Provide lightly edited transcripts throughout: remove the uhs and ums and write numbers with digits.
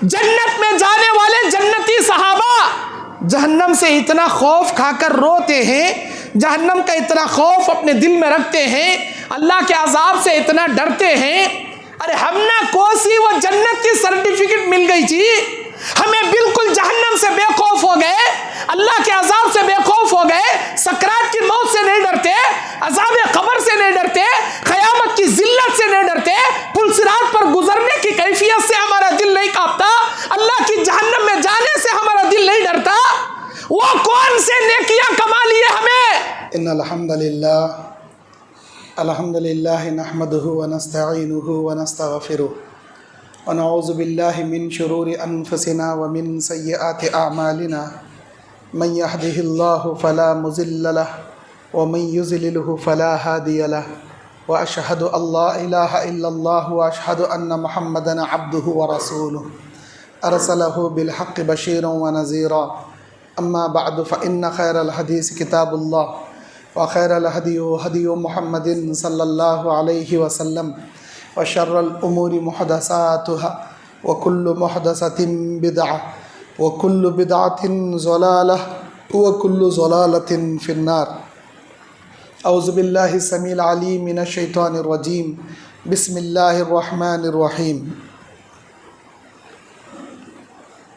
جنت میں جانے والے جنتی صحابہ جہنم سے اتنا خوف کھا کر روتے ہیں، جہنم کا اتنا خوف اپنے دل میں رکھتے ہیں، اللہ کے عذاب سے اتنا ڈرتے ہیں۔ ارے ہم نہ کوسی وہ جنت کی سرٹیفکیٹ مل گئی تھی، ہمیں بالکل جہنم سے بے خوف ہو گئے، اللہ کے عذاب سے بے خوف ہو گئے، سکرات کی موت سے نہیں ڈرتے، عذاب قبر سے نہیں ڈرتے، قیامت کی ذلت سے نہیں ڈرتے، پل صراط پر گزرنے کی کیفیت سے ہمارا دل نہیں کانپتا، اللہ کی جہنم میں جانے سے ہمارا دل نہیں ڈرتا۔ وہ کون سے نیکیاں کما لیے ہمیں؟ ان الحمد للہ نحمده ونستعینه ونستغفره ونعوذ باللہ من شرور انفسنا ومن سیئات اعمالنا من يهده الله فلا مضل له ومن يضلل فلا هادي له واشهد ان لا اله الا الله واشهد ان محمدا عبده ورسوله ارسله بالحق بشيرا ونذيرا اما بعد فان خير الحديث كتاب الله وخير الهدي هدي محمد صلى الله عليه وسلم وشر الأمور محدثاتها وكل محدثة بدعة وكل بدعة ضلالة وكل ضلالة في النار۔ أعوذ بالله السميع العليم من الشيطان الرجيم، بسم الله الرحمن الرحيم۔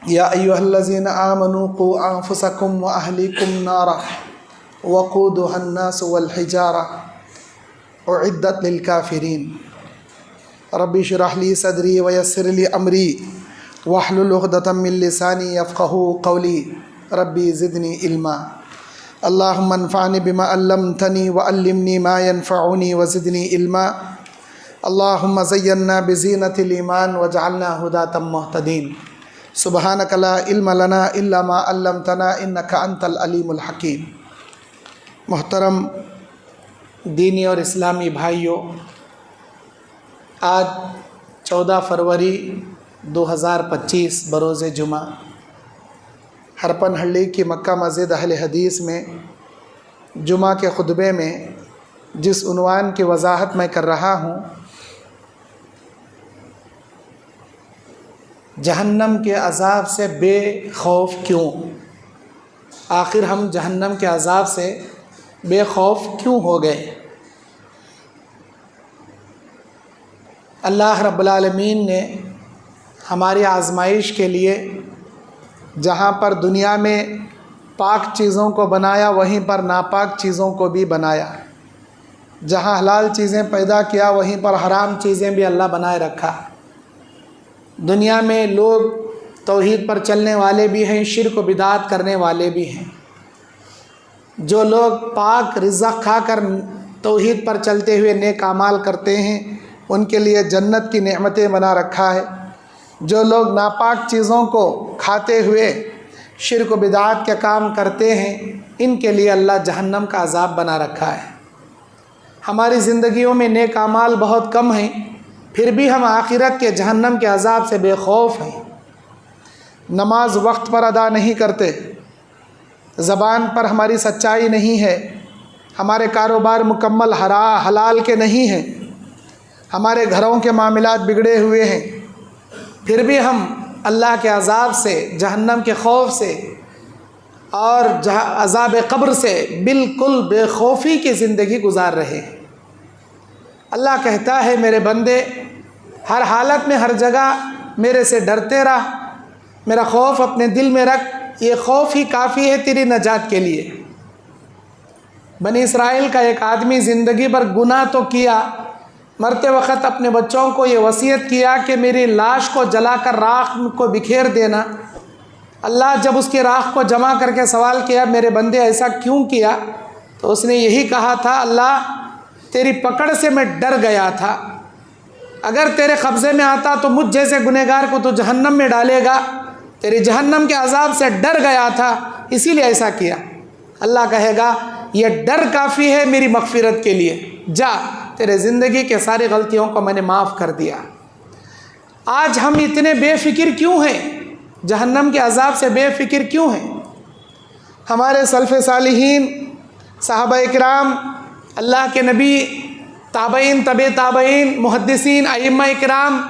يا أيها الذين آمنوا قوا أنفسكم وأهليكم نارا وقودها الناس والحجارة أعدت للكافرين رب اشرح لي صدري ويسر لي أمري واحلل عقدة من لساني يفقهوا قولي ربي زدني علما اللهم انفعني بما علمتني وعلمني ما ينفعني وزدني علما اللهم زينا بزينة الإيمان واجعلنا هداة مهتدين سبحانك لا علم لنا إلا ما علمتنا إنك أنت العليم الحكيم۔ محترم دینی اور اسلامی بھائیوں، آج 14 فروری 2025 بروز جمعہ ہرپن ہلّی کی مکہ مسجد اہل حدیث میں جمعہ کے خطبے میں جس عنوان کی وضاحت میں کر رہا ہوں، جہنم کے عذاب سے بے خوف کیوں؟ آخر ہم جہنم کے عذاب سے بے خوف کیوں ہو گئے؟ اللہ رب العالمین نے ہماری آزمائش کے لیے جہاں پر دنیا میں پاک چیزوں کو بنایا، وہیں پر ناپاک چیزوں کو بھی بنایا، جہاں حلال چیزیں پیدا کیا وہیں پر حرام چیزیں بھی اللہ بنائے رکھا۔ دنیا میں لوگ توحید پر چلنے والے بھی ہیں، شرک و بدعت کرنے والے بھی ہیں۔ جو لوگ پاک رزق کھا کر توحید پر چلتے ہوئے نیک اعمال کرتے ہیں ان کے لیے جنت کی نعمتیں بنا رکھا ہے۔ جو لوگ ناپاک چیزوں کو کھاتے ہوئے شرک و بدعت کے کام کرتے ہیں ان کے لیے اللہ جہنم کا عذاب بنا رکھا ہے۔ ہماری زندگیوں میں نیک اعمال بہت کم ہیں، پھر بھی ہم آخرت کے جہنم کے عذاب سے بے خوف ہیں۔ نماز وقت پر ادا نہیں کرتے، زبان پر ہماری سچائی نہیں ہے، ہمارے کاروبار مکمل حلال کے نہیں ہیں، ہمارے گھروں کے معاملات بگڑے ہوئے ہیں، پھر بھی ہم اللہ کے عذاب سے، جہنم کے خوف سے اور عذاب قبر سے بالکل بے خوفی کی زندگی گزار رہے ہیں۔ اللہ کہتا ہے میرے بندے ہر حالت میں ہر جگہ میرے سے ڈرتے رہ، میرا خوف اپنے دل میں رکھ، یہ خوف ہی کافی ہے تیری نجات کے لیے۔ بنی اسرائیل کا ایک آدمی زندگی بھر گناہ تو کیا، مرتے وقت اپنے بچوں کو یہ وصیت کیا کہ میری لاش کو جلا کر راکھ کو بکھیر دینا۔ اللہ جب اس کی راکھ کو جمع کر کے سوال کیا میرے بندے ایسا کیوں کیا، تو اس نے یہی کہا تھا اللہ تیری پکڑ سے میں ڈر گیا تھا، اگر تیرے قبضے میں آتا تو مجھ جیسے گنہگار کو تو جہنم میں ڈالے گا، تیری جہنم کے عذاب سے ڈر گیا تھا اسی لیے ایسا کیا۔ اللہ کہے گا یہ ڈر کافی ہے میری مغفرت کے لیے، جا تیرے زندگی کے ساری غلطیوں کو میں نے معاف کر دیا۔ آج ہم اتنے بے فکر کیوں ہیں؟ جہنم کے عذاب سے بے فکر کیوں ہیں؟ ہمارے سلف صالحین، صحابہ اکرام، اللہ کے نبی، تابعین، تبع تابعین، محدثین، ائمہ اکرام،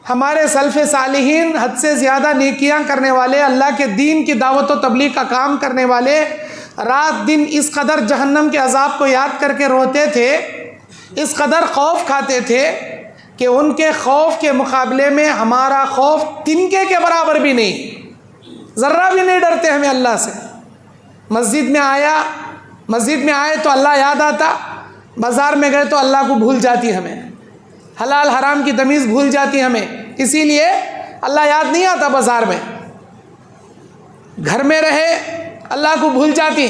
ہمارے سلف صالحین حد سے زیادہ نیکیاں کرنے والے، اللہ کے دین کی دعوت و تبلیغ کا کام کرنے والے، رات دن اس قدر جہنم کے عذاب کو یاد کر کے روتے تھے، اس قدر خوف کھاتے تھے کہ ان کے خوف کے مقابلے میں ہمارا خوف تنکے کے برابر بھی نہیں، ذرہ بھی نہیں ڈرتے ہمیں اللہ سے۔ مسجد میں آئے تو اللہ یاد آتا، بازار میں گئے تو اللہ کو بھول جاتی ہمیں، حلال حرام کی تمیز بھول جاتی ہمیں، اسی لیے اللہ یاد نہیں آتا بازار میں۔ گھر میں رہے اللہ کو بھول جاتی،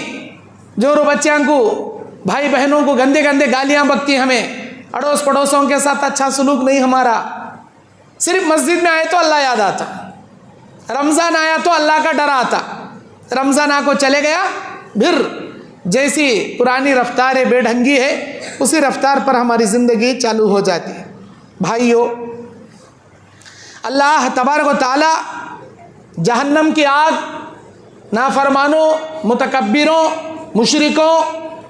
جورو بچیاں کو، بھائی بہنوں کو گندے گندے گالیاں بکتی ہمیں، اڑوس پڑوسوں کے ساتھ اچھا سلوک نہیں ہمارا۔ صرف مسجد میں آئے تو اللہ یاد آتا، رمضان آیا تو اللہ کا ڈر آتا، رمضان آ کو چلے گیا پھر جیسی پرانی رفتار بے ڈھنگی ہے اسی رفتار پر ہماری زندگی چالو ہو جاتی ہے۔ بھائیو، اللہ تبارک و تعالی جہنم کی آگ نافرمانوں، متکبروں، مشرکوں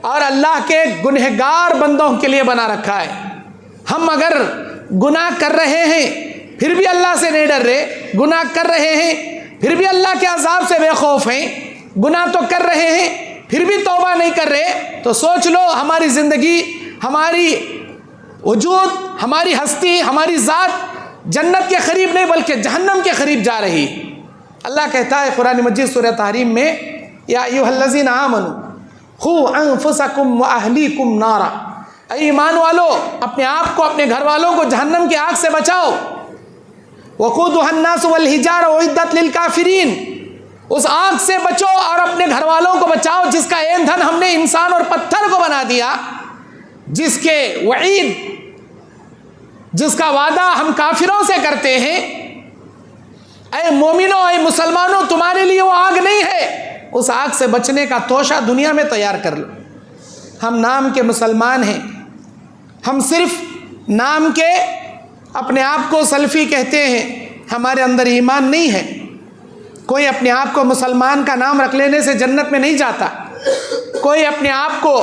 اور اللہ کے گنہگار بندوں کے لیے بنا رکھا ہے۔ ہم اگر گناہ کر رہے ہیں پھر بھی اللہ سے نہیں ڈر رہے، گناہ کر رہے ہیں پھر بھی اللہ کے عذاب سے بے خوف ہیں، گناہ تو کر رہے ہیں پھر بھی توبہ نہیں کر رہے، تو سوچ لو ہماری زندگی، ہماری وجود، ہماری ہستی، ہماری ذات جنت کے قریب نہیں بلکہ جہنم کے قریب جا رہی۔ اللہ کہتا ہے قرآن مجید سورہ تحریم میں، یا ایھا الذین آمنوا قوا انفسکم واہلیکم نارا، اے ایمان والو اپنے آپ کو، اپنے گھر والوں کو جہنم کی آگ سے بچاؤ۔ وقودھا الناس والحجارہ اعدت للکافرین، اس آگ سے بچو اور اپنے گھر والوں کو بچاؤ جس کا ایندھن ہم نے انسان اور پتھر کو بنا دیا، جس کے وعید، جس کا وعدہ ہم کافروں سے کرتے ہیں۔ اے مومنوں، اے مسلمانوں، تمہارے لیے وہ آگ نہیں ہے، اس آگ سے بچنے کا توشہ دنیا میں تیار کر لو۔ ہم نام کے مسلمان ہیں، ہم صرف نام کے اپنے آپ کو سلفی کہتے ہیں، ہمارے اندر ایمان نہیں ہے۔ کوئی اپنے آپ کو مسلمان کا نام رکھ لینے سے جنت میں نہیں جاتا، کوئی اپنے آپ کو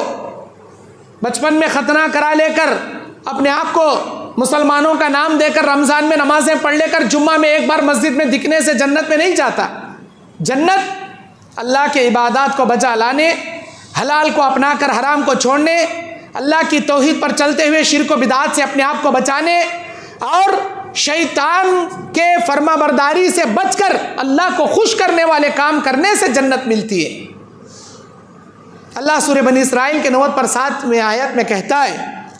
بچپن میں ختنہ کرا لے کر، اپنے آپ کو مسلمانوں کا نام دے کر، رمضان میں نمازیں پڑھ لے کر، جمعہ میں ایک بار مسجد میں دکھنے سے جنت میں نہیں جاتا۔ جنت اللہ کے عبادات کو بجا لانے، حلال کو اپنا کر حرام کو چھوڑنے، اللہ کی توحید پر چلتے ہوئے شرک و بدعات سے اپنے آپ کو بچانے اور شیطان کے فرما برداری سے بچ کر اللہ کو خوش کرنے والے کام کرنے سے جنت ملتی ہے۔ اللہ سورہ بنی اسرائیل کے 9/7 آیت میں کہتا ہے،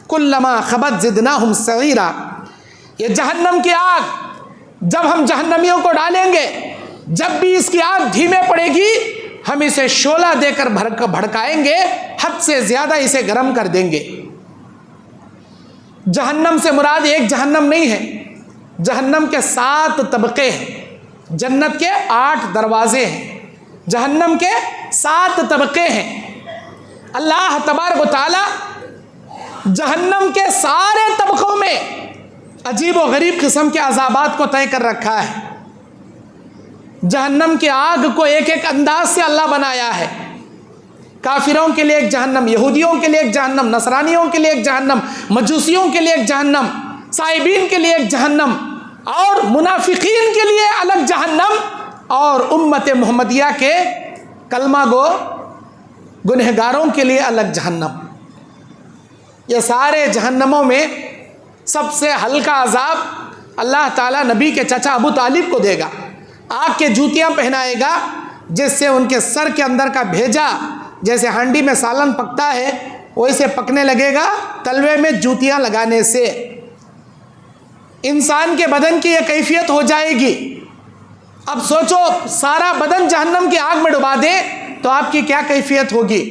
کلما خبت زدناہم سعیرا، یہ جہنم کی آگ جب ہم جہنمیوں کو ڈالیں گے، جب بھی اس کی آگ دھیمے پڑے گی ہم اسے شعلہ دے کر بھڑکائیں گے، حد سے زیادہ اسے گرم کر دیں گے۔ جہنم سے مراد ایک جہنم نہیں ہے، جہنم کے 7 طبقے ہیں، جنت کے 8 دروازے ہیں، جہنم کے 7 طبقے ہیں۔ اللہ تبارک و تعالی جہنم کے سارے طبقوں میں عجیب و غریب قسم کے عذابات کو طے کر رکھا ہے۔ جہنم کی آگ کو ایک ایک انداز سے اللہ بنایا ہے۔ کافروں کے لیے ایک جہنم، یہودیوں کے لیے ایک جہنم، نصرانیوں کے لیے ایک جہنم، مجوسیوں کے لیے ایک جہنم، صائبین کے لیے ایک جہنم، اور منافقین کے لیے الگ جہنم، اور امت محمدیہ کے کلمہ گو گنہگاروں کے لیے الگ جہنم۔ یہ سارے جہنموں میں سب سے ہلکا عذاب اللہ تعالیٰ نبی کے چچا ابو طالب کو دے گا، آگ کے جوتیاں پہنائے گا، جس سے ان کے سر کے اندر کا بھیجا جیسے ہانڈی میں سالن پکتا ہے ویسے پکنے لگے گا، تلوے میں جوتیاں لگانے سے انسان کے بدن کی یہ کیفیت ہو جائے گی۔ اب سوچو سارا بدن جہنم کی آگ میں ڈبا دیں تو آپ کی کیا کیفیت ہوگی،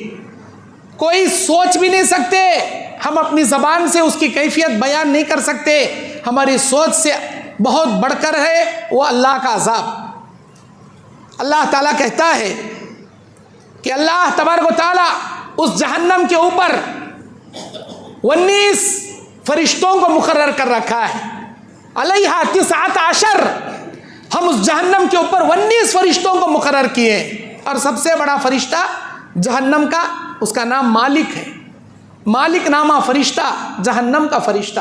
کوئی سوچ بھی نہیں سکتے، ہم اپنی زبان سے اس کی کیفیت بیان نہیں کر سکتے، ہماری سوچ سے بہت بڑھ کر ہے وہ اللہ کا عذاب۔ اللہ تعالیٰ کہتا ہے کہ اللہ تبارک و تعالیٰ اس جہنم کے اوپر 19 فرشتوں کو مقرر کر رکھا ہے، علیہا 19، ہم اس جہنم کے اوپر 19 فرشتوں کو مقرر کیے ہیں، اور سب سے بڑا فرشتہ جہنم کا، اس کا نام مالک ہے، مالک نامہ فرشتہ، جہنم کا فرشتہ۔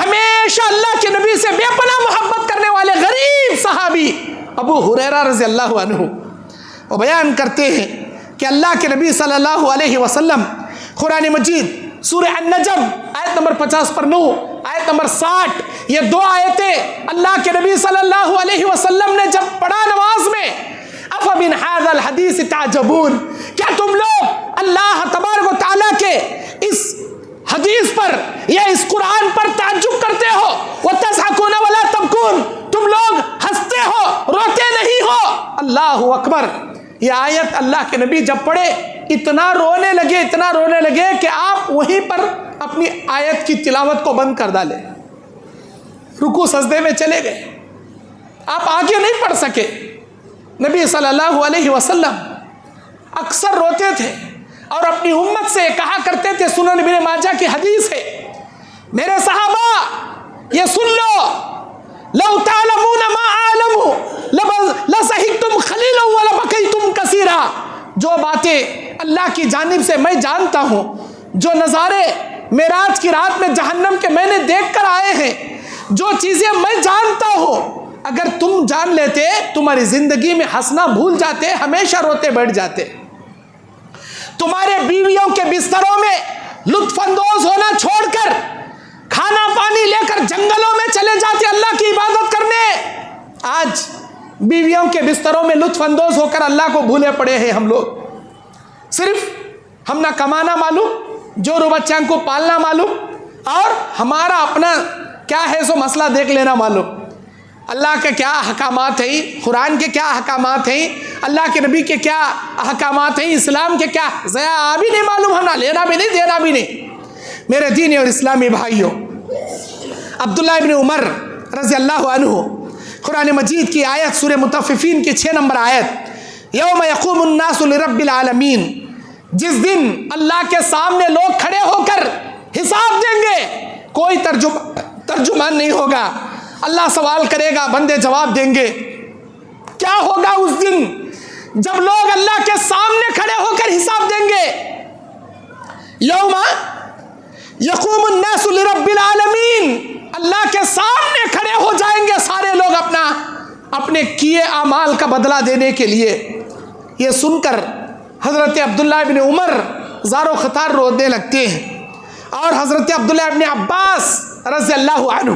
ہمیشہ اللہ کے نبی سے بے پناہ محبت کرنے والے غریب صحابی ابو ہریرہ رضی اللہ عنہ وہ بیان کرتے ہیں کہ اللہ کے نبی صلی اللہ علیہ وسلم قرآن مجید سورہ النجم آیت نمبر 50 پر 9 آیت نمبر 60 یہ دو آیتیں اللہ کے نبی صلی اللہ علیہ وسلم نے جب پڑھا نماز میں افمن ھذا الحدیث تعجبون، کیا تم لوگ اللہ تبارک و تعالیٰ کے اس حدیث پر یا اس قرآن پر تعجب کرتے ہو؟ وتضحکون ولا تبکون، تم لوگ ہنستے ہو روتے نہیں ہو۔ اللہ اکبر۔ یہ آیت اللہ کے نبی جب پڑھے اتنا رونے لگے کہ آپ وہیں پر اپنی آیت کی تلاوت کو بند کر ڈالے، رکوع سجدے میں چلے گئے، آپ آگے نہیں پڑھ سکے۔ نبی صلی اللہ علیہ وسلم اکثر روتے تھے اور اپنی امت سے کہا کرتے تھے، سنن ابن ماجہ کی حدیث ہے، میرے صحابہ یہ سن لو، لو تعلمون ما اعلم لسحقتم قلیلا ولبکیتم کثیرا، جو باتیں اللہ کی جانب سے میں جانتا ہوں، جو نظارے معراج کی رات میں جہنم کے میں نے دیکھ کر آئے ہیں، جو چیزیں میں جانتا ہوں، اگر تم جان لیتے تمہاری زندگی میں ہنسنا بھول جاتے، ہمیشہ روتے بیٹھ جاتے، تمہارے بیویوں کے بستروں میں لطف اندوز ہونا چھوڑ کر کھانا پانی لے کر جنگلوں میں چلے جاتے اللہ کی عبادت کرنے۔ آج بیویوں کے بستروں میں لطف اندوز ہو کر اللہ کو بھولے پڑے ہیں ہم لوگ، صرف ہم نہ کمانا معلوم، جو بچوں کو پالنا معلوم، اور ہمارا اپنا کیا ہے سو مسئلہ دیکھ لینا معلوم۔ اللہ کے کیا احکامات ہیں، قرآن کے کیا احکامات ہیں، اللہ کے نبی کے کیا احکامات ہیں، اسلام کے کیا ضیاء بھی نہیں معلوم، ہم نہ لینا بھی نہیں دینا بھی نہیں۔ میرے دینی اور اسلامی بھائیوں، عبداللہ ابن عمر رضی اللہ عنہ قرآن مجید کی آیت سورہ مطففین کی 6 نمبر آیت، یوم یقوم الناس لرب العالمین، جس دن اللہ کے سامنے لوگ کھڑے ہو کر حساب دیں گے، کوئی ترجمان نہیں ہوگا، اللہ سوال کرے گا، بندے جواب دیں گے۔ کیا ہوگا اس دن جب لوگ اللہ کے سامنے کھڑے ہو کر حساب دیں گے؟ یوم یقوم الناس لرب العالمین، اللہ کے سامنے کھڑے ہو جائیں گے سارے لوگ اپنے کیے اعمال کا بدلہ دینے کے لیے۔ یہ سن کر حضرت عبداللہ ابن عمر زار و خطار رونے لگتے ہیں، اور حضرت عبداللہ ابن عباس رضی اللہ عنہ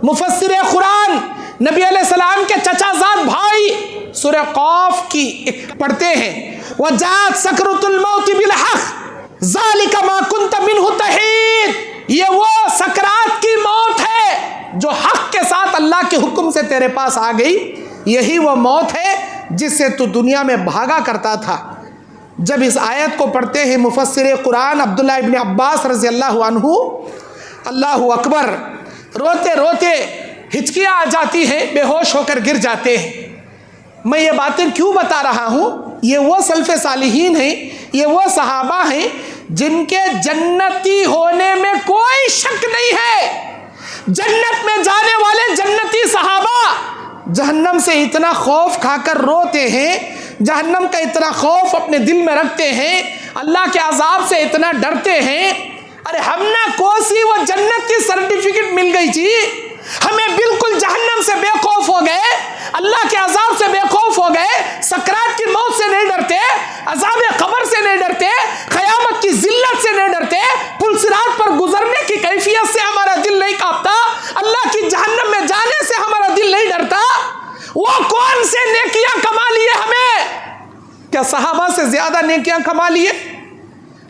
مفسر قرآن، نبی علیہ السلام کے چچا زاد بھائی، سورہ قاف کی پڑھتے ہیں، وَجَاءَتْ سَكْرَةُ الْمَوْتِ بِالْحَقِّ ذَلِكَ مَا كُنْتَ مِنْهُ تَحِيدُ، یہ وہ سکرات کی موت ہے جو حق کے ساتھ اللہ کے حکم سے تیرے پاس آ گئی، یہی وہ موت ہے جس سے تو دنیا میں بھاگا کرتا تھا۔ جب اس آیت کو پڑھتے ہیں مفسر قرآن عبداللہ ابن عباس رضی اللہ عنہ، اللہ اکبر، روتے روتے ہچکیاں آ جاتی ہیں، بے ہوش ہو کر گر جاتے ہیں۔ میں یہ باتیں کیوں بتا رہا ہوں؟ یہ وہ سلف صالحین ہیں، یہ وہ صحابہ ہیں جن کے جنتی ہونے میں کوئی شک نہیں ہے۔ جنت میں جانے والے جنتی صحابہ جہنم سے اتنا خوف کھا کر روتے ہیں، جہنم کا اتنا خوف اپنے دل میں رکھتے ہیں، اللہ کے عذاب سے اتنا ڈرتے ہیں۔ ارے ہم نہ کوسی وہ جنت کی سرٹیفکیٹ مل گئی تھی، ہمیں بالکل جہنم سے بے خوف ہو گئے، اللہ کے عذاب سے بے خوف ہو گئے، سکرات کی موت سے نہیں ڈرتے، عذاب قبر سے نہیں ڈرتے، قیامت کی ذلت سے نہیں ڈرتے، پل صراط پر گزرنے کی کیفیت سے ہمارا دل نہیں کانپتا، اللہ کی جہنم میں جانے سے ہمارا دل نہیں ڈرتا۔ وہ کون سے نیکیاں کما لیے ہمیں؟ کیا صحابہ سے زیادہ نیکیاں کما لیے؟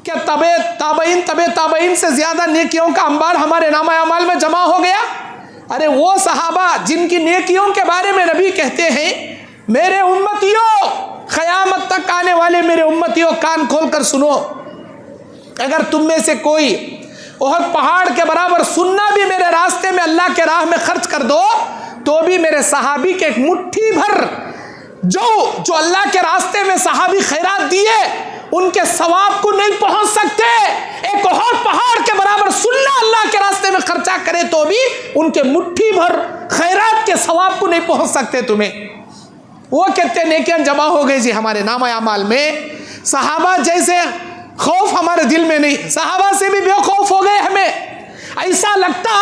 کیا تابعین سے زیادہ نیکیوں کا انبار ہمارے نامہ اعمال میں جمع ہو گیا؟ ارے وہ صحابہ جن کی نیکیوں کے بارے میں نبی کہتے ہیں، میرے امتیوں، قیامت تک آنے والے میرے امتیوں، کان کھول کر سنو، اگر تم میں سے کوئی احد پہاڑ کے برابر سننا بھی میرے راستے میں اللہ کے راہ میں خرچ کر دو تو بھی میرے صحابی کے ایک مٹھی بھر جو اللہ کے راستے میں صحابی خیرات دیے ان کے ثواب کو نہیں پہنچ سکتے۔ ایک احد پہاڑ کے برابر سننا اللہ کے راستے میں خرچہ کرے تو بھی ان کے مٹھی بھر خیرات کے ثواب کو نہیں پہنچ سکتے تمہیں۔ وہ کہتے نیکیاں جمع ہو گئی جی ہمارے نامہ اعمال میں، صحابہ جیسے خوف ہمارے دل میں نہیں، صحابہ سے بھی بے خوف ہو گئے ہمیں، ایسا لگتا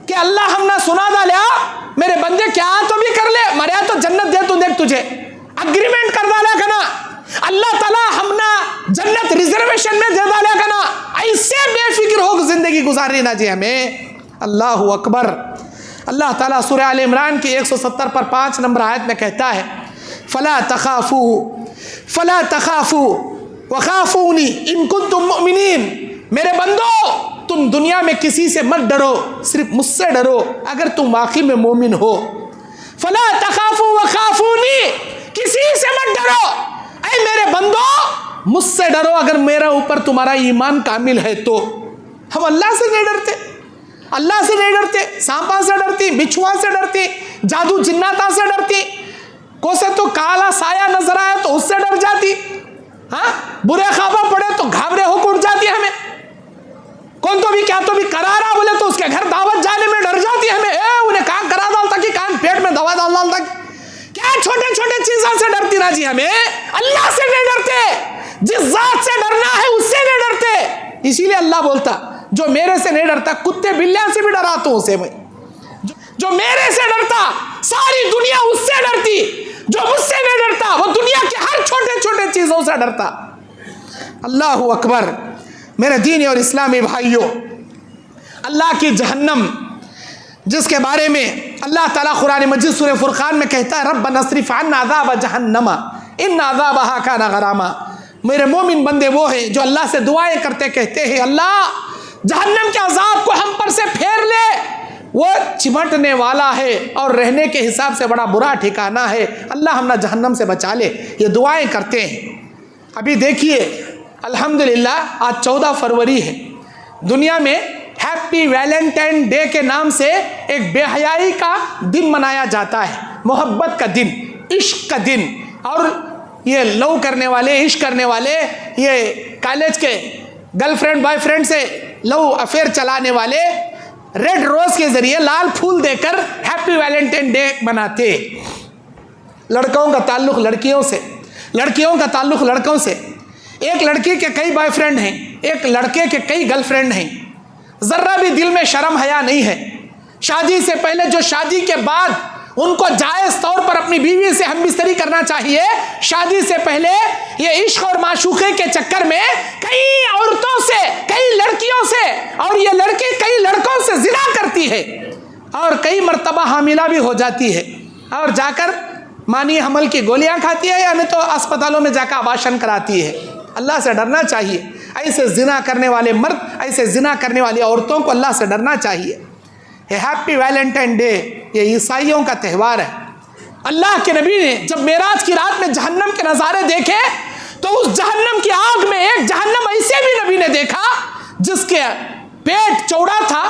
کہ اللہ ہم نہ سنا دا لیا میرے بندے کیا تو بھی کر لے مریا تو جنت دے تو دیکھ تجھے اگریمنٹ کر ڈالا کنا اللہ تعالیٰ ہم نہ جنت ریزرویشن میں دے ڈالا کنا ایسے بے فکر ہو زندگی گزارنی نہ جی ہمیں. اللہ اکبر. اللہ تعالیٰ سورہ آل عمران کی 170 پر 5 نمبر آیت میں کہتا ہے فلا تخافوا وخافونی ان کنتم مؤمنین. میرے بندو تم دنیا میں کسی سے مت ڈرو صرف مجھ سے ڈرو اگر تم واقعی میں مومن ہو. فلا تخافوا وخافونی کسی سے مت ڈرو اے میرے بندو مجھ سے ڈرو اگر میرا اوپر تمہارا ایمان کامل ہے تو. ہم اللہ سے نہیں ڈرتے, اللہ سے نہیں ڈرتے, سانپا سے ڈرتی, بچھوا سے ڈرتی, جادو جناتا سے ڈرتی, کو سے تو کالا سایہ نظر آیا تو اس سے ڈر جاتی, ہاں برے خوابہ پڑے تو گھابرے ہو کے اٹھ جاتی ہمیں, کون تو بھی کیا تو بھی کرارا بولے تو اس کے گھر دعوت جانے میں ڈر جاتی ہمیں, انہیں کہاں کرا ڈالتا کہ کہاں پیٹ میں دوا ڈالتا کیا چھوٹے چھوٹے چیزوں سے ڈرتی نا جی ہمیں. اللہ سے نہیں ڈرتے, جس ذات سے ڈرنا ہے اس سے نہیں ڈرتے. اسی لیے اللہ بولتا جو میرے سے نہیں ڈرتا کتے بلیاں سے بھی ڈراتا ہوں اسے میں, جو میرے سے ڈرتا ساری دنیا اس سے ڈرتی, جو مجھ سے نہیں ڈرتا وہ دنیا کے ہر چھوٹے چھوٹے چیزوں سے ڈرتا. اللہ اکبر. میرے دینی اور اسلامی بھائیوں, اللہ کی جہنم جس کے بارے میں اللہ تعالیٰ قرآن مجید سورہ فرقان میں کہتا ہے ربنا اصرف عنا عذاب جہنم ان عذابها کان غراما. میرے مومن بندے وہ ہیں جو اللہ سے دعائیں کرتے کہتے ہیں اللہ جہنم کے عذاب کو ہم پر سے پھیر لے, وہ چمٹنے والا ہے اور رہنے کے حساب سے بڑا برا ٹھکانہ ہے, اللہ ہم نہ جہنم سے بچا لے. یہ دعائیں کرتے ہیں. ابھی دیکھیے الحمدللہ آج 14 فروری ہے, دنیا میں ہیپی ویلنٹائن ڈے کے نام سے ایک بے حیائی کا دن منایا جاتا ہے, محبت کا دن, عشق کا دن. اور یہ لو کرنے والے, عشق کرنے والے, یہ کالج کے گرل فرینڈ بوائے فرینڈ سے لو افیئر چلانے والے ریڈ روز کے ذریعے لال پھول دے کر ہیپی ویلنٹائن ڈے مناتے. لڑکوں کا تعلق لڑکیوں سے, لڑکیوں کا تعلق لڑکوں سے. ایک لڑکی کے کئی بوائے فرینڈ ہیں, ایک لڑکے کے کئی گرل فرینڈ ہیں. ذرہ بھی دل میں شرم حیا نہیں ہے. شادی سے پہلے جو شادی کے بعد ان کو جائز طور پر اپنی بیوی سے ہم بستری کرنا چاہیے, شادی سے پہلے یہ عشق اور معشوقے کے چکر میں کئی عورتوں سے, کئی لڑکیوں سے, اور یہ لڑکی کئی لڑکوں سے زنا کرتی ہے اور کئی مرتبہ حاملہ بھی ہو جاتی ہے اور جا کر مانی حمل کی گولیاں کھاتی ہے, یعنی تو اسپتالوں میں جا کر اباشن کراتی ہے. اللہ سے ڈرنا چاہیے. ایسے زنا کرنے والے مرد, ایسے زنا کرنے والی عورتوں کو اللہ سے ڈرنا چاہیے. یہ ہیپی ویلنٹائن ڈے یہ عیسائیوں کا تہوار ہے. اللہ کے نبی نے جب معراج کی رات میں جہنم کے نظارے دیکھے تو اس جہنم کی آگ میں ایک جہنم ایسے بھی نبی نے دیکھا جس کے پیٹ چوڑا تھا,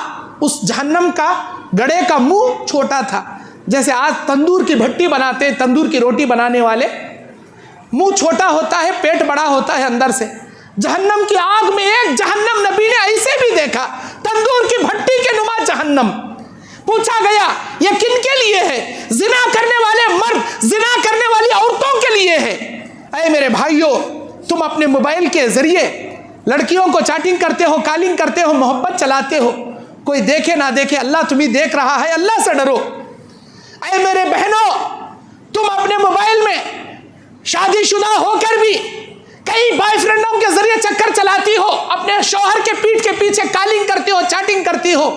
اس جہنم کا گڑے کا منہ چھوٹا تھا. جیسے آج تندور کی بھٹی بناتے, تندور کی روٹی بنانے والے, منہ چھوٹا ہوتا ہے, پیٹ بڑا ہوتا ہے اندر سے. جہنم کی آگ میں ایک جہنم نبی نے ایسے بھی دیکھا, تندور کی بھٹی کے نما جہنم. پوچھا گیا یہ کن کے لیے ہے؟ زنا کرنے والے مرد, زنا کرنے والی عورتوں کے لیے ہے. اے میرے بھائیوں, تم اپنے موبائل کے ذریعے لڑکیوں کو چیٹنگ کرتے ہو, کالنگ کرتے ہو, محبت چلاتے ہو, کوئی دیکھے نہ دیکھے اللہ تمہیں دیکھ رہا ہے, اللہ سے ڈرو. اے میرے بہنوں, تم اپنے موبائل میں شادی شدہ ہو کر بھی کئی بوائے فرینڈوں کے ذریعے چکر چلاتی ہو, اپنے شوہر کے پیٹھ کے پیچھے کالنگ کرتی ہو, چیٹنگ کرتی ہو.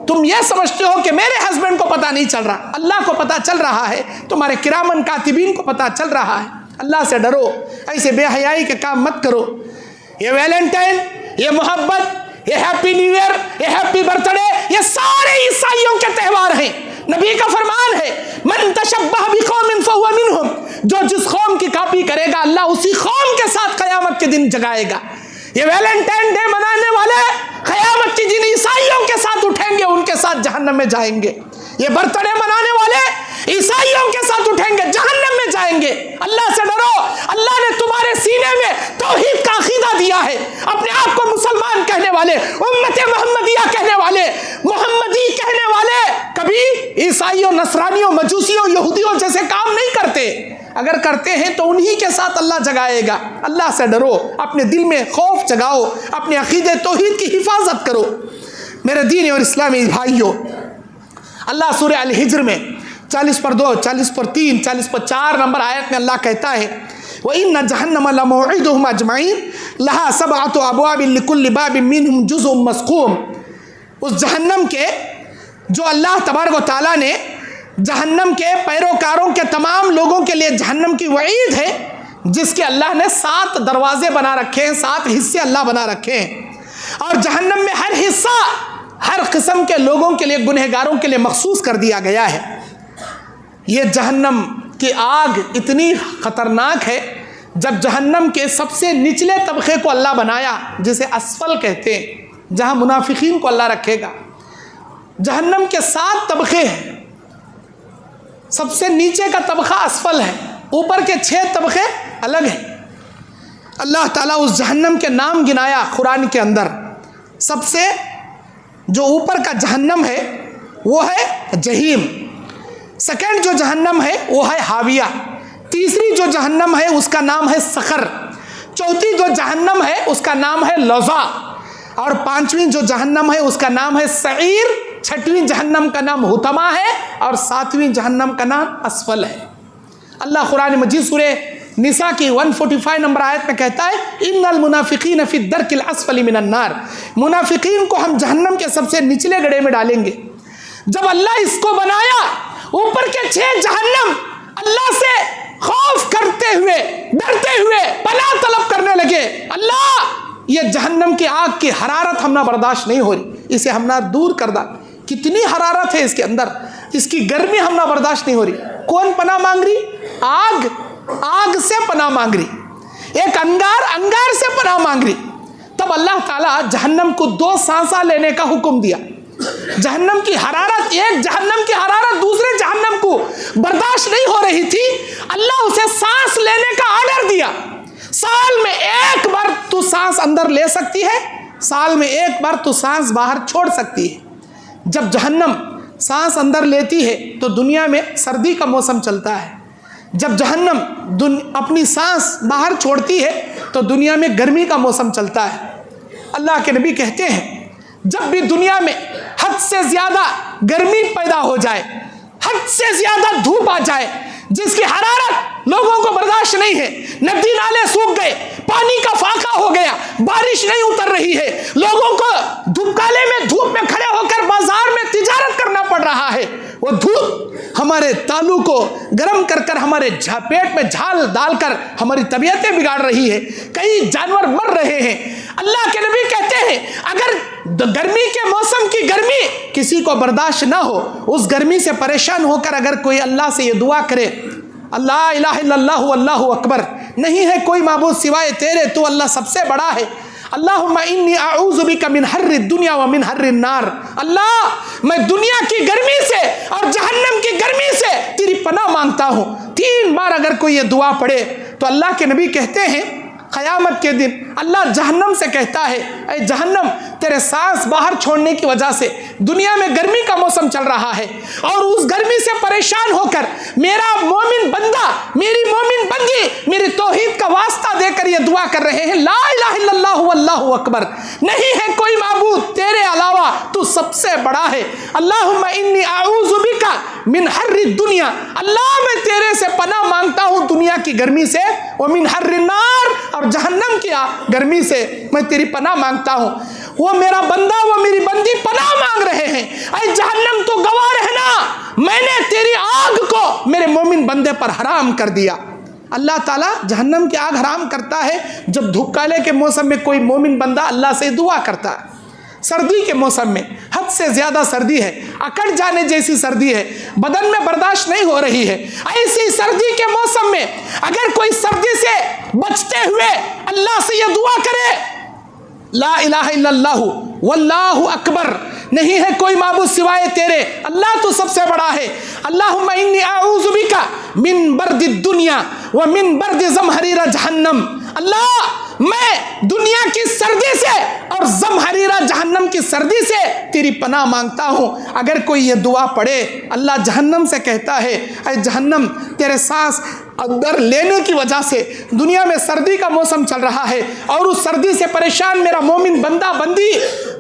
تم یہ سمجھتے ہو کہ میرے ہسبینڈ کو پتہ نہیں چل رہا, اللہ کو پتہ چل رہا ہے, تمہارے کرامن کاتبین کو پتہ چل رہا ہے. اللہ سے ڈرو, ایسے بے حیائی کے کام مت کرو. یہ ویلنٹائن, یہ محبت, یہ ہیپی نیو ایئر, یہ ہیپی برتھ ڈے, یہ سارے عیسائیوں کے تہوار ہیں. نبی کا فرمان ہے من تشبہ بقوم فہو منہم, جو جس قوم کی کاپی کرے گا اللہ اسی قوم کے ساتھ قیامت کے دن جگائے گا. یہ ویلنٹائن ڈے منانے والے قیامت کے دن عیسائیوں کے ساتھ اٹھیں گے, ان کے ساتھ جہنم میں جائیں گے. یہ برتھ ڈے منانے والے عیسائیوں کے ساتھ اٹھیں گے, جہنم میں جائیں گے. اللہ سے ڈرو. اللہ نے تمہارے سینے میں توحید کا عقیدہ دیا ہے. اپنے آپ کو مسلمان کہنے والے, امت محمدیہ کہنے والے, محمدی کہنے والے کبھی عیسائیوں, نصرانیوں, مجوسیوں, یہودیوں جیسے کام نہیں کرتے. اگر کرتے ہیں تو انہی کے ساتھ اللہ جگائے گا. اللہ سے ڈرو, اپنے دل میں خوف جگاؤ, اپنے عقیدے توحید کی حفاظت کرو. میرے دینی اور اسلامی بھائیوں, اللہ سورہ الحجر میں 40/2, 40/3, 40/4 نمبر آیت میں اللہ کہتا ہے وَإِنَّ جَهَنَّمَ لَمَوْعِدُهُمْ أَجْمَعِينَ لَهَا 7 أَبْوَابٍ لِكُلِّ بَابٍ مِّنْهُمْ جُزْءٌ مَّسْقُومٌ۔ اس جہنم کے جو اللہ تبارک و تعالیٰ نے جہنم کے پیروکاروں کے تمام لوگوں کے لیے جہنم کی وعید ہے، جس کے اللہ نے 7 دروازے بنا رکھے ہیں، 7 حصے اللہ بنا رکھے ہیں، اور جہنم میں ہر حصہ ہر قسم کے لوگوں کے لیے، گنہگاروں کے لیے مخصوص کر دیا گیا ہے۔ یہ جہنم کی آگ اتنی خطرناک ہے، جب جہنم کے سب سے نچلے طبقے کو اللہ بنایا، جسے اسفل کہتے ہیں، جہاں منافقین کو اللہ رکھے گا۔ جہنم کے 7 طبقے ہیں، سب سے نیچے کا طبقہ اسفل ہے، اوپر کے 6 طبقے الگ ہیں۔ اللہ تعالیٰ اس جہنم کے نام گنایا قرآن کے اندر۔ سب سے جو اوپر کا جہنم ہے وہ ہے جہیم، سیکنڈ جو جہنم ہے وہ ہے حاویہ، تیسری جو جہنم ہے اس کا نام ہے سقر، چوتھی جو جہنم ہے اس کا نام ہے لظا، اور 5ویں جو جہنم ہے اس کا نام ہے سعیر، 6ویں جہنم کا نام حطمہ ہے، اور 7ویں جہنم کا نام اسفل ہے۔ اللہ قرآن مجید سورہ نساء کی 145 نمبر آیت میں کہتا ہے ان المنافقین فی الدرک الاسفل من النار، منافقین کو ہم جہنم کے سب سے نچلے گڑھے میں ڈالیں گے۔ جب اللہ اس کو بنایا، اوپر کے 6 جہنم اللہ سے خوف کرتے ہوئے، ڈرتے ہوئے پناہ طلب کرنے لگے، اللہ یہ جہنم کی آگ کی حرارت ہم نہ برداشت نہیں ہو رہی، اسے ہم نہ دور کر دا، کتنی حرارت ہے اس کے اندر، اس کی گرمی ہم نہ برداشت نہیں ہو رہی۔ کون پناہ مانگ رہی؟ آگ، آگ سے پناہ مانگ رہی، ایک انگار سے پناہ مانگ رہی۔ تب اللہ تعالیٰ جہنم کو 2 سانساں لینے کا حکم دیا۔ جہنم کی حرارت، ایک جہنم کی حرارت دوسرے جہنم کو برداشت نہیں ہو رہی تھی، اللہ اسے سانس لینے کا آرڈر دیا۔ سال میں 1 بار تو سانس اندر لے سکتی ہے، سال میں 1 بار تو سانس باہر چھوڑ سکتی ہے۔ جب جہنم سانس اندر لیتی ہے تو دنیا میں سردی کا موسم چلتا ہے، جب جہنم اپنی سانس باہر چھوڑتی ہے تو دنیا میں گرمی کا موسم چلتا ہے۔ اللہ کے نبی کہتے ہیں جب بھی دنیا میں حد سے زیادہ گرمی پیدا ہو جائے، حد سے زیادہ دھوپ آ جائے، جس کی حرارت لوگوں کو برداشت نہیں ہے، ندی نالے سوکھ گئے، پانی کا فاقہ ہو گیا، بارش نہیں اتر رہی ہے، لوگوں کو دھوپکالے میں دھوپ میں کھڑے ہو کر بازار میں تجارت کرنا پڑ رہا ہے، وہ دھوپ ہمارے تالو کو گرم کر کر ہمارے پیٹ میں جھال ڈال کر ہماری طبیعتیں بگاڑ رہی ہے، کئی جانور مر رہے ہیں۔ اللہ کے نبی کہتے ہیں اگر گرمی کے موسم کی گرمی کسی کو برداشت نہ ہو، اس گرمی سے پریشان ہو کر اگر کوئی اللہ سے یہ دعا کرے اللہ الہ الا اللہ اللہ اکبر، نہیں ہے کوئی معبود سوائے تیرے، تو اللہ سب سے بڑا ہے، اللہم انی اعوذ بک من حر الدنیا ومن حر النار، اللہ میں دنیا کی گرمی سے اور جہنم کی گرمی سے تیری پناہ مانگتا ہوں۔ 3 بار اگر کوئی یہ دعا پڑھے تو اللہ کے نبی کہتے ہیں قیامت کے دن اللہ جہنم سے کہتا ہے اے جہنم تیرے سانس باہر چھوڑنے کی وجہ سے دنیا میں گرمی کا موسم چل رہا ہے، اور اس گرمی سے پریشان ہو کر میرا مومن بندہ، میری مومن بندی میری توحید کا واسطہ دے کر یہ دعا کر رہے ہیں لا الہ الا اللہ واللہ اکبر، نہیں ہے کوئی معبود تیرے علاوہ، تو سب سے بڑا ہے، اللہم انی اعوذ بک من حر الدنیا، اللہ میں تیرے سے پناہ مانگتا ہوں دنیا کی گرمی سے، ومن حر النار، اور جہنم کی گرمی سے میں تیری پناہ مانگتا ہوں۔ وہ میرا بندہ، وہ میری بندی پناہ مانگ رہے ہیں، اے جہنم تو گواہ رہنا میں نے تیری آگ کو میرے مومن بندے پر حرام کر دیا۔ اللہ تعالیٰ جہنم کی آگ حرام کرتا ہے جب دھوپکالے کے موسم میں کوئی مومن بندہ اللہ سے دعا کرتا ہے۔ سردی کے موسم میں حد سے زیادہ سردی ہے، اکڑ جانے جیسی سردی ہے، بدن میں برداشت نہیں ہو رہی ہے، ایسی سردی کے موسم میں اگر کوئی سردی سے بچتے ہوئے اللہ سے یہ دعا کرے لا الہ الا اللہ واللہ اکبر، نہیں ہے کوئی معبود سوائے تیرے، اللہ تو سب سے بڑا ہے، اللہم انی اعوذ بک من برد الدنیا ومن برد زمہریر جہنم، اللہ میں دنیا کی سردی سے اور زمہریرہ جہنم کی سردی سے تیری پناہ مانگتا ہوں۔ اگر کوئی یہ دعا پڑھے، اللہ جہنم سے کہتا ہے اے جہنم، تیرے سانس اندر لینے کی وجہ سے دنیا میں سردی کا موسم چل رہا ہے اور اس سردی سے پریشان میرا مومن بندہ بندی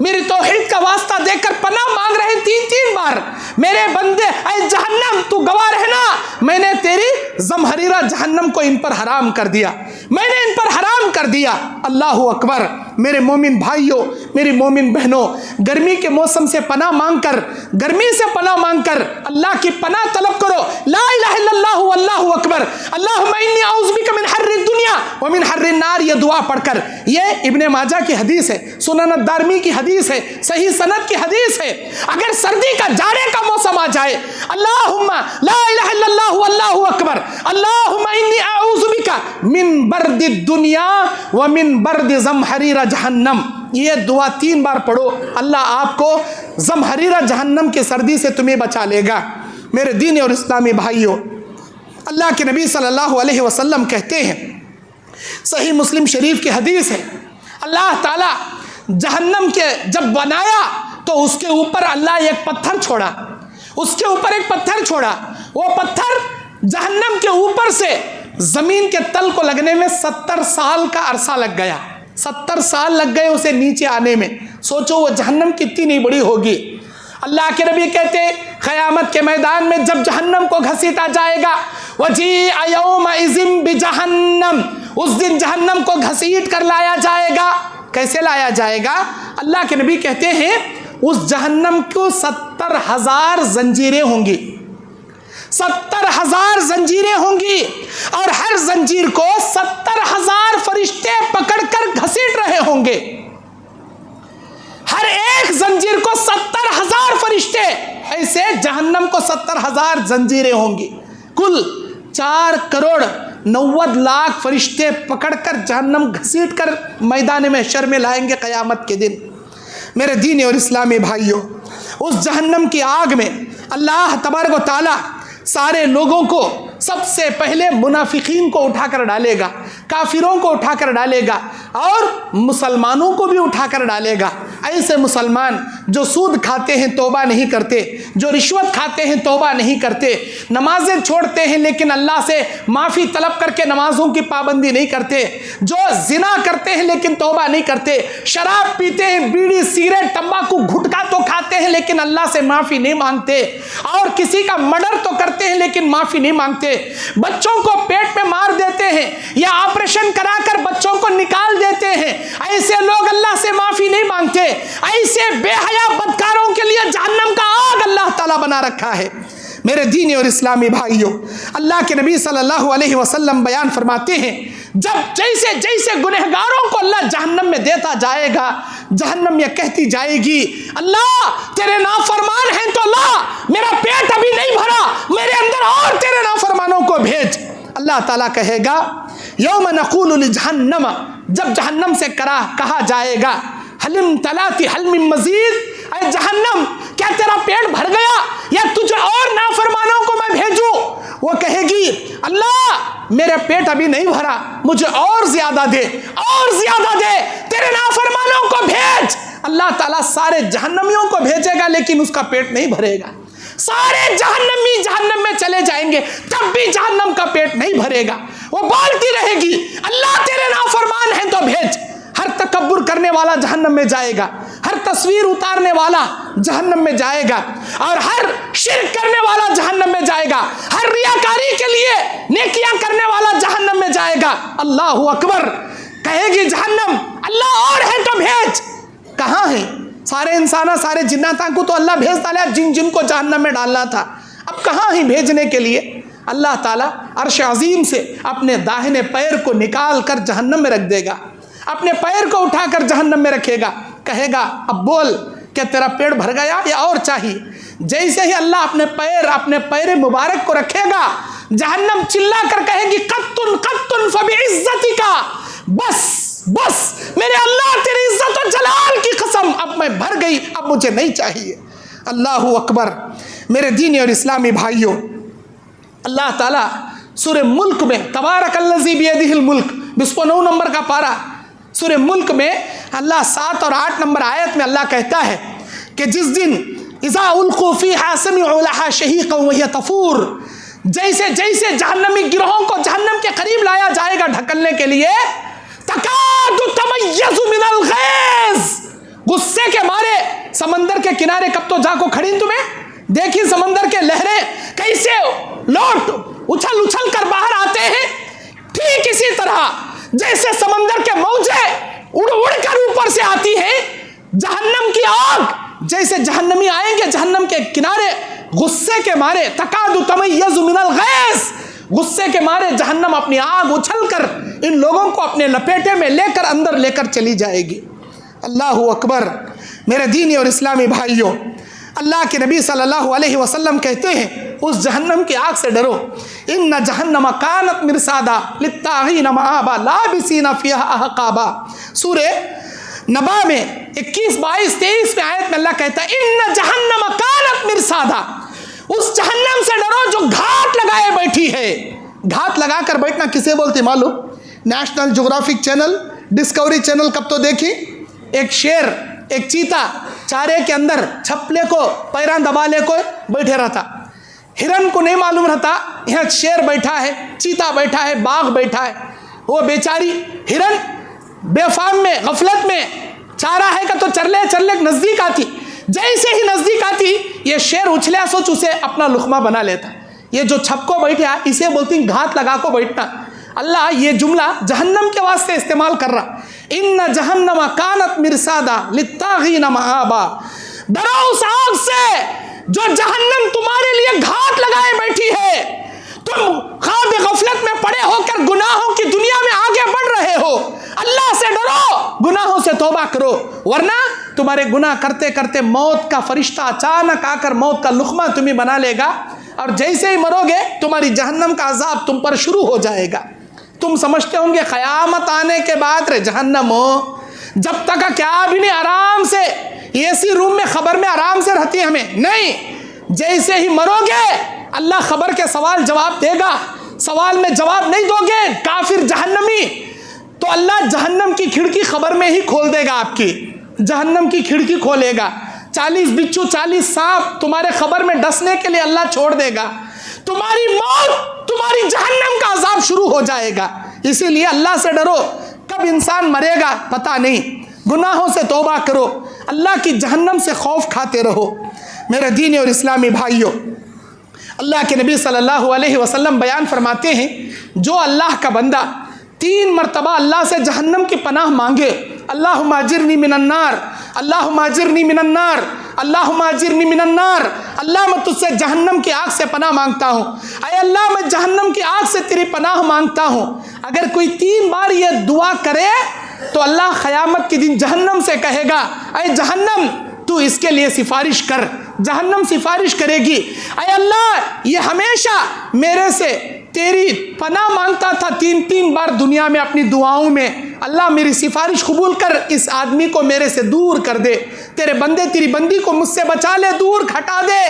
میری توحید کا واسطہ دے کر پناہ مانگ رہے 3 بار، میرے بندے اے جہنم تو گواہ رہنا، میں نے تیری زمہریرہ جہنم کو ان پر حرام کر دیا، میں نے ان پر حرام کر دیا۔ اللہ اکبر۔ میرے مومن بھائیوں، میری مومن بہنوں، گرمی کے موسم سے پناہ مانگ کر، گرمی سے پناہ مانگ کر اللہ کی پناہ طلب کرو۔ لا الہ الا اللہ واللہ اکبر، اللہم انی اعوذ بک من حر الدنیا ومن حر النار، یہ دعا پڑھ کر، یہ ابن ماجہ کی حدیث ہے، سنن الدارمی کی حدیث ہے، صحیح سند کی حدیث ہے۔ اگر سردی کا جاڑے کا موسم آ جائے، اللہم لا الہ الا اللہ واللہ اکبر، اللہم انی اعوذ بک من برد الدنیا ومن برد زمہریرہ جہنم، یہ دعا 3 بار پڑھو، اللہ آپ کو زمہریرہ جہنم کی سردی سے تمہیں بچا لے گا۔ میرے دین اور اسلامی بھائیوں، اللہ کے نبی صلی اللہ علیہ وسلم کہتے ہیں، صحیح مسلم شریف کی حدیث ہے، اللہ تعالیٰ جہنم کے جب بنایا تو اس کے اوپر اللہ ایک پتھر چھوڑا، اس کے اوپر ایک پتھر چھوڑا، وہ پتھر جہنم کے اوپر سے زمین کے تل کو لگنے میں 70 سال کا عرصہ لگ گیا، 70 سال لگ گئے اسے نیچے آنے میں۔ سوچو وہ جہنم کتنی نہیں بڑی ہوگی۔ اللہ کے نبی کہتے ہیں قیامت کے میدان میں جب جہنم کو گھسیٹا جائے گا، وَجِیءَ یَوْمَئِذٍ بِجَہَنَّمَ، اس دن جہنم کو گھسیٹ کر لایا جائے گا۔ کیسے لایا جائے گا؟ اللہ کے نبی کہتے ہیں اس جہنم کو 70,000 زنجیریں ہوں گی، 70,000 زنجیریں ہوں گی، اور ہر زنجیر کو 70,000 فرشتے پکڑ کر گھسیٹ رہے ہوں گے۔ ہر ایک زنجیر کو 70,000 فرشتے، ایسے جہنم کو 70,000 زنجیریں ہوں گی، کل 4,90,00,000 فرشتے پکڑ کر جہنم گھسیٹ کر میدان محشر میں لائیں گے قیامت کے دن۔ میرے دین اور اسلامی بھائیوں، اس جہنم کی آگ میں اللہ تبارک و تعالیٰ سارے لوگوں کو سب سے پہلے منافقین کو اٹھا کر ڈالے گا، کافروں کو اٹھا کر ڈالے گا، اور مسلمانوں کو بھی اٹھا کر ڈالے گا۔ ایسے مسلمان جو سود کھاتے ہیں توبہ نہیں کرتے، جو رشوت کھاتے ہیں توبہ نہیں کرتے، نمازیں چھوڑتے ہیں لیکن اللہ سے معافی طلب کر کے نمازوں کی پابندی نہیں کرتے، جو زنا کرتے ہیں لیکن توبہ نہیں کرتے، شراب پیتے ہیں، بیڑی سگریٹ تمباکو گھٹکا تو کھاتے ہیں لیکن اللہ سے معافی نہیں مانگتے، اور کسی کا مرڈر تو کرتے ہیں لیکن معافی نہیں مانگتے، بچوں کو پیٹ میں مار دیتے ہیں یا آپریشن کرا کر بچوں کو نکال دیتے ہیں، ایسے لوگ اللہ سے معافی نہیں مانگتے، ایسے بے حیا بدکاروں کے لیے جہنم کا آگ اللہ تعالیٰ بنا رکھا ہے۔ میرے دینی اور اسلامی بھائیوں، اللہ کے نبی صلی اللہ علیہ وسلم بیان فرماتے ہیں جب جیسے جیسے گنہگاروں کو اللہ جہنم میں دیتا جائے گا، جہنم یہ کہتی جائے گی اللہ تیرے نافرمان ہیں تو لا، میرا پیٹ ابھی نہیں بھرا، میرے اندر اور تیرے نافرمانوں کو بھیج۔ اللہ تعالیٰ کہے گا یوم نقول لجہنم، جب جہنم سے کہا جائے گا حل امتلأت حل من مزید، اے جہنم کیا تیرا پیٹ بھر گیا یا تجھے اور نافرمانوں کو میں بھیجوں؟ وہ کہے گی اللہ میرا پیٹ ابھی نہیں بھرا، مجھے اور زیادہ دے، اور زیادہ دے، تیرے نافرمانوں کو بھیج۔ اللہ تعالیٰ سارے جہنمیوں کو بھیجے گا لیکن اس کا پیٹ نہیں بھرے گا، سارے جہنمی جہنم میں چلے جائیں گے تب بھی جہنم کا پیٹ نہیں بھرے گا، وہ بولتی رہے گی اللہ تیرے نافرمان ہیں تو بھیج۔ ہر تکبر کرنے والا جہنم میں جائے گا، ہر تصویر اتارنے والا جہنم میں جائے گا، اور ہر شرک کرنے والا جہنم میں جائے گا، ہر ریاکاری کے لیے نیکیاں کرنے والا جہنم میں جائے گا۔ اللہ اکبر، کہے گی جہنم اللہ اور ہے تو بھیج۔ کہاں ہیں سارے انسانہ، سارے جناتاں کو تو اللہ بھیج ڈالا، جن کو جہنم میں ڈالنا تھا، اب کہاں ہیں بھیجنے کے لیے؟ اللہ تعالیٰ عرش عظیم سے اپنے داہنے پیر کو نکال کر جہنم میں رکھ دے گا، اپنے پیر کو اٹھا کر جہنم میں رکھے گا، کہے گا اب بول کیا تیرا پیٹ بھر گیا یا اور چاہیے؟ جیسے ہی اللہ اپنے پیر مبارک کو رکھے گا، جہنم چلا کر کہے گی قطن قطن فبعزتک، بس بس میرے اللہ تیری عزت و جلال کی قسم اب میں بھر گئی، اب مجھے نہیں چاہیے۔ اللہ اکبر۔ میرے دینی اور اسلامی بھائیوں، اللہ تعالیٰ سورہ ملک میں تبارک الذی بیدہ الملک 29 نمبر کا پارہ سورہ ملک میں اللہ 7 اور 8 نمبر آیت میں اللہ کہتا ہے کہ جس دن اذا القوا فیہا سمعوا لہا شہیقا وہی تفور، جیسے جیسے جہنمی گروہوں کو جہنم کے قریب لایا جائے گا ڈھکلنے کے لیے، تکاد تمیز من الغیظ، غصے کے مارے سمندر کے کنارے کب تو جا کو کھڑی تمہیں دیکھی سمندر کے لہریں کیسے لوٹ اچھل اچھل کر باہر آتے ہیں، ٹھیک اسی طرح جیسے سمندر کے موجیں اڑ اڑ کر اوپر سے آتی ہیں، جہنم کی آگ جیسے جہنمی آئیں گے جہنم کے کنارے غصے کے مارے، تکاد تمیز من الغیظ، غصے کے مارے جہنم اپنی آگ اچھل کر ان لوگوں کو اپنے لپیٹے میں لے کر اندر لے کر چلی جائے گی۔ اللہ اکبر۔ میرے دینی اور اسلامی بھائیوں، اللہ کے نبی صلی اللہ علیہ وسلم کہتے ہیں اس جہنم کی آگ سے ڈرو، ان جہنم کانت مرصادا للطاغین مآبا لابسین فیہا احقابا۔ سورہ نبا میں 21، 22، 23 میں آیت میں اللہ کہتا ہے ان جہنم کانت مرصادا، اس جہنم سے ڈرو جو گھات لگائے بیٹھی ہے۔ گھات لگا کر بیٹھنا کسے بولتے معلوم؟ National geographic channel, Discovery channel کب تو دیکھی، ایک شیر ایک چیتا چارے کے اندر چھپلے کو پیران دبا لے کو بیٹھے رہتا، ہرن کو نہیں معلوم رہتا یہاں شیر بیٹھا ہے، چیتا بیٹھا ہے، باغ بیٹھا ہے، وہ بیچاری ہرن بے فام میں غفلت میں چارہ ہے کہ تو چرلے چرلے نزدیک آتی، جیسے ہی نزدیک آتی یہ شیر اچھلے سوچ اسے اپنا لقمہ بنا لیتا۔ یہ جو چھپ کو بیٹھا اسے بولتی ہیں گھات لگا کو بیٹھنا۔ اللہ یہ جملہ جہنم کے واسطے استعمال کر رہا، ان جہنم کانت مرصادا للطاغین مآبا، ڈرو اس آگ سے جو جہنم تمہارے لیے گھات لگائے بیٹھی ہے۔ تم خواب غفلت میں پڑے ہو کر گناہوں کی دنیا میں آگے بڑھ رہے ہو، اللہ سے ڈرو، گناہوں سے توبہ کرو، ورنہ تمہارے گناہ کرتے کرتے موت کا فرشتہ اچانک آ کر موت کا لقمہ تمہیں بنا لے گا، اور جیسے ہی مرو گے تمہاری جہنم کا عذاب تم پر شروع ہو جائے گا۔ تم سمجھتے ہوں گے قیامت آنے کے بعد رے جہنم ہو، جب تک کیا بھی نہیں آرام سے ایسی روم میں خبر میں آرام سے رہتی ہے ہمیں، نہیں، جیسے ہی مرو گے اللہ خبر کے سوال جواب دے گا، سوال میں جواب نہیں دو گے کافر جہنمی تو اللہ جہنم کی کھڑکی خبر میں ہی کھول دے گا، آپ کی جہنم کی کھڑکی کھولے گا، 40 بچھو 40 سانپ تمہارے خبر میں ڈسنے کے لیے اللہ چھوڑ دے گا، تمہاری موت تمہاری جہنم کا عذاب شروع ہو جائے گا۔ اسی لیے اللہ سے ڈرو، کب انسان مرے گا پتہ نہیں، گناہوں سے توبہ کرو، اللہ کی جہنم سے خوف کھاتے رہو۔ میرے دینی اور اسلامی بھائیوں، اللہ کے نبی صلی اللہ علیہ وسلم بیان فرماتے ہیں جو اللہ کا بندہ 3 مرتبہ اللہ سے جہنم کی پناہ مانگے، اللہم اجرنی من النار، اللہم اجرنی من النار، اللہم اجرنی من النار، اللہ میں تجھ سے جہنم کی آگ سے پناہ مانگتا ہوں، اے اللہ میں جہنم کی آگ سے تیری پناہ مانگتا ہوں، اگر کوئی 3 بار یہ دعا کرے تو اللہ قیامت کے دن جہنم سے کہے گا اے جہنم تو اس کے لیے سفارش کر، جہنم سفارش کرے گی، اے اللہ یہ ہمیشہ میرے سے تیری پناہ مانگتا تھا 3 بار دنیا میں اپنی دعاؤں میں، اللہ میری سفارش قبول کر اس آدمی کو میرے سے دور کر دے، تیرے بندے تیری بندی کو مجھ سے بچا لے، دور ہٹا دے،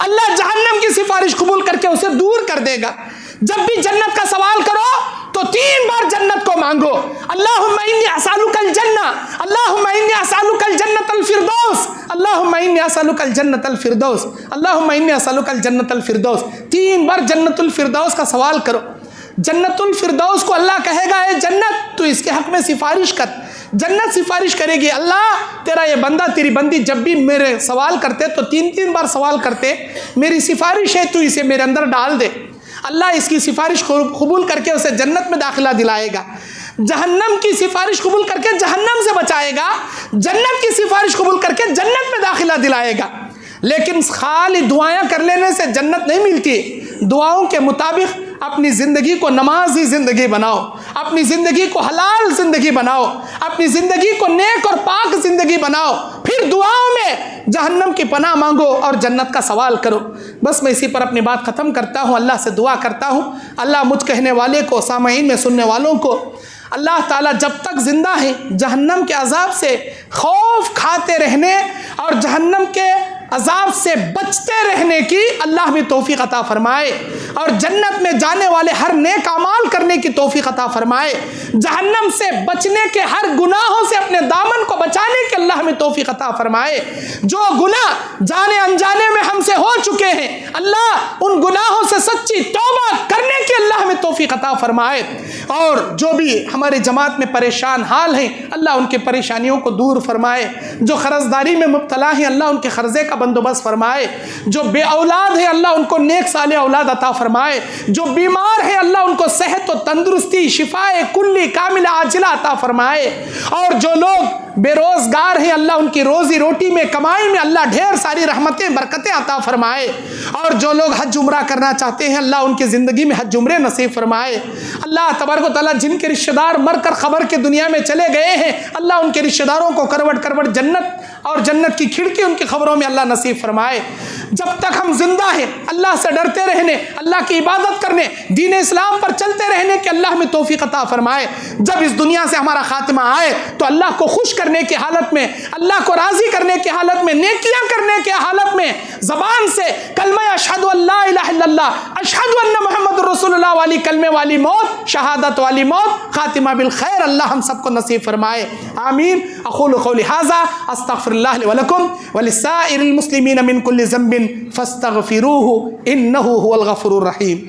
اللہ جہنم کی سفارش قبول کر کے اسے دور کر دے گا۔ جب بھی جنت کا سوال کرو تو 3 بار جنت کو مانگو، اللہم انی اسألک الجنہ، اللہم انی اسألک الجنۃ الفردوس، اللہم انی اسألک الجنۃ الفردوس، اللہم انی اسألک الجنۃ الفردوس، 3 بار جنت الفردوس کا سوال کرو۔ جنت الفردوس کو اللہ کہے گا اے جنت تو اس کے حق میں سفارش کر، جنت سفارش کرے گی اللہ تیرا یہ بندہ تیری بندی جب بھی میرے سوال کرتے تو 3 بار سوال کرتے، میری سفارش ہے تو اسے میرے اندر ڈال دے، اللہ اس کی سفارش قبول کر کے اسے جنت میں داخلہ دلائے گا، جہنم کی سفارش قبول کر کے جہنم سے بچائے گا، جنت کی سفارش قبول کر کے جنت میں داخلہ دلائے گا۔ لیکن خالی دعائیں کر لینے سے جنت نہیں ملتی، دعاؤں کے مطابق اپنی زندگی کو نمازی زندگی بناؤ، اپنی زندگی کو حلال زندگی بناؤ، اپنی زندگی کو نیک اور پاک زندگی بناؤ، پھر دعاؤں میں جہنم کی پناہ مانگو اور جنت کا سوال کرو۔ بس میں اسی پر اپنی بات ختم کرتا ہوں، اللہ سے دعا کرتا ہوں اللہ مجھ کہنے والے کو، سامعین میں سننے والوں کو، اللہ تعالیٰ جب تک زندہ ہے جہنم کے عذاب سے خوف کھاتے رہنے اور جہنم کے عذاب سے بچتے رہنے کی اللہ بھی توفیق عطا فرمائے، اور جنت میں جانے والے ہر نیک اعمال کرنے کرنے کی توفیق عطا فرمائے، جہنم سے بچنے کے ہر گناہوں سے اپنے دامن کو بچانے کی اللہ ہمیں توفیق عطا فرمائے۔ جو گناہ جانے انجانے میں ہم سے ہو چکے ہیں اللہ ان گناہوں سے سچی توبہ کرنے کی اللہ ہمیں توفیق عطا فرمائے، اور جو بھی ہمارے جماعت میں پریشان حال ہیں اللہ ان کے پریشانیوں کو دور فرمائے، جو قرض داری میں مبتلا ہیں اللہ ان کے قرضے کا بندوبست فرمائے، جو بے اولاد ہیں اللہ ان کو نیک صالح اولاد عطا فرمائے، جو بیمار ہیں اللہ ان کو صحت و تندرستی شفاء کلی کاملہ عاجلہ عطا فرمائے، اور جو لوگ بے روزگار ہیں اللہ ان کی روزی روٹی میں کمائی میں اللہ ڈھیر ساری رحمتیں برکتیں عطا فرمائے، اور جو لوگ حج عمرہ کرنا چاہتے ہیں اللہ ان کی زندگی میں حج عمرے نصیب فرمائے۔ اللہ تبارک و تعالیٰ جن کے رشتہ دار مر کر خبر کے دنیا میں چلے گئے ہیں اللہ ان کے رشتہ داروں کو کروٹ کروٹ جنت اور جنت کی کھڑکی ان کی خبروں میں اللہ نصیب فرمائے۔ جب تک ہم زندہ ہیں اللہ سے ڈرتے رہنے، اللہ کی عبادت کرنے، دین اسلام پر چلتے رہنے کے اللہ ہمیں توفیق عطا فرمائے۔ جب اس دنیا سے ہمارا خاتمہ آئے تو اللہ کو خوش کرنے کی حالت میں، اللہ کو راضی کرنے کی حالت میں، نیکیاں کرنے کی حالت میں زبان سے کلمہ اشہد ان لا الہ الا اللہ اشہد ان محمد رسول اللہ والی کلمے والی موت، شہادت والی موت، خاتمہ بالخیر اللہ ہم سب کو نصیب فرمائے، آمین۔ اقول قولی ھذا استغفر اللہ لی ولکم ولسائر المسلمین من کل ذنب فاستغفروہ انہ هو الغفور الرحیم۔